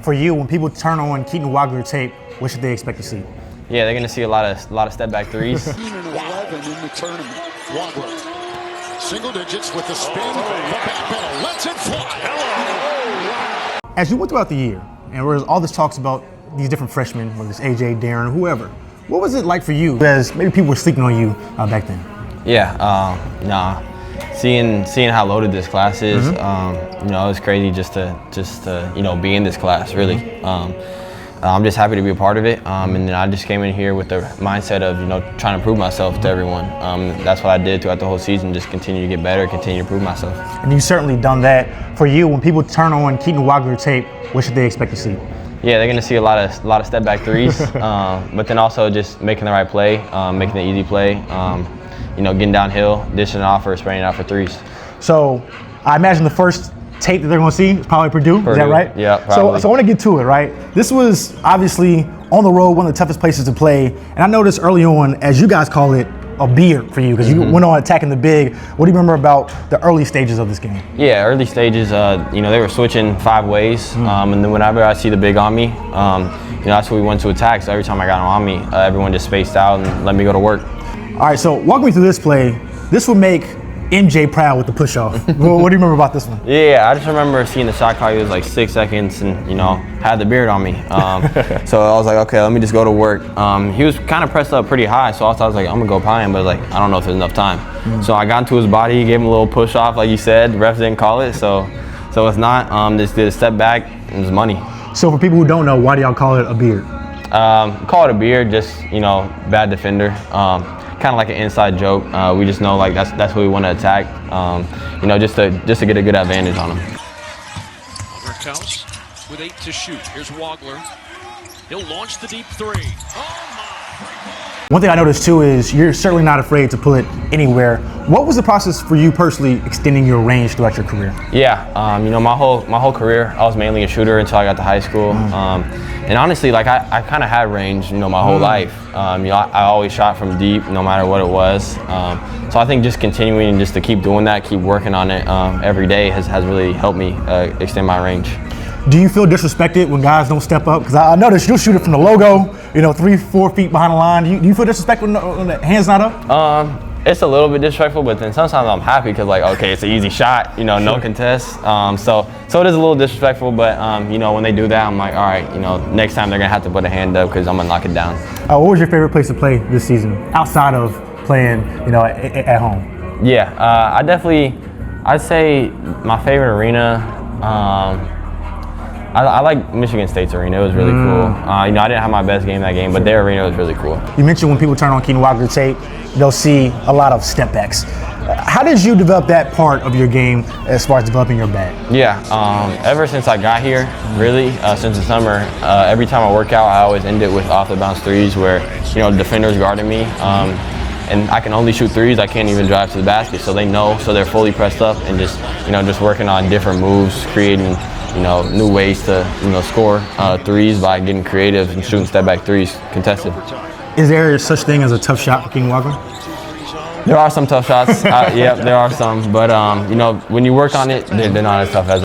for you, when people turn on Keaton Wagler tape, what should they expect to see? Yeah, they're going to see a lot of step back threes. 15 and 11 in the tournament. Wagler, single digits with the spin. The back pedal lets it fly. As you went throughout the year, and there was all this talks about these different freshmen, whether it's AJ, Darren, whoever, what was it like for you as maybe people were sleeping on you back then? Yeah, seeing how loaded this class is, it was crazy just to be in this class, really. I'm just happy to be a part of it, and then I just came in here with the mindset of trying to prove myself to everyone. That's what I did throughout the whole season, just continue to get better, continue to prove myself. And you've certainly done that. For you, when people turn on Keaton Wagler tape, what should they expect to see? Yeah, they're going to see a lot of step back threes, but then also just making the right play, making the easy play, getting downhill, dishing it off or spraying it out for threes. So I imagine the first tape that they're going to see is probably Purdue. Is that right? Yeah, probably. So I want to get to it, right? This was obviously on the road, one of the toughest places to play. And I noticed early on, as you guys call it, a beard for you, because you went on attacking the big. What do you remember about the early stages of this game? Yeah, early stages, they were switching 5 ways. And then whenever I see the big on me, that's what we went to attack. So every time I got him on me, everyone just spaced out and let me go to work. All right, so walk me through this play. This would make MJ proud with the push-off. What do you remember about this one? Yeah, I just remember seeing the shot clock. It was like 6 seconds and, had the beard on me. So I was like, okay, let me just go to work. He was kind of pressed up pretty high, so I was like, I'm going to go by him, but I don't know if there's enough time. So I got into his body, gave him a little push-off, like you said. Refs didn't call it, so it's not. Just did a step back, it was money. So for people who don't know, why do y'all call it a beard? Call it a beard, just, bad defender. Kind of like an inside joke. We just know that's who we want to attack. Just to get a good advantage on him. Berkhouse with 8 to shoot. Here's Wagler. He'll launch the deep three. One thing I noticed too is you're certainly not afraid to pull it anywhere. What was the process for you personally extending your range throughout your career? Yeah, my whole career I was mainly a shooter until I got to high school. And honestly, I kind of had range, my whole life. I always shot from deep, no matter what it was. So I think just continuing just to keep doing that, keep working on it every day has really helped me extend my range. Do you feel disrespected when guys don't step up? Because I noticed you'll shoot it from the logo, 3-4 feet behind the line. Do you feel disrespectful when the hand's not up? It's a little bit disrespectful, but then sometimes I'm happy because okay, it's an easy shot, no contest. So it is a little disrespectful, but when they do that, I'm like, all right, next time they're gonna have to put a hand up because I'm gonna knock it down. What was your favorite place to play this season outside of playing, at home? Yeah, I'd say my favorite arena. I like Michigan State's arena. It was really cool. I didn't have my best game that game, but their arena was really cool. You mentioned when people turn on Keaton Wagler tape, they'll see a lot of step backs. How did you develop that part of your game as far as developing your bat? Yeah, ever since I got here, really, since the summer, every time I work out, I always end it with off the bounce threes where, defenders guarding me. And I can only shoot threes. I can't even drive to the basket, so they know. So they're fully pressed up and just working on different moves, creating new ways to score threes by getting creative and shooting step back threes contested. Is there such thing as a tough shot for Keaton Wagler? There are some tough shots. There are some, but when you work on it, they're not as tough as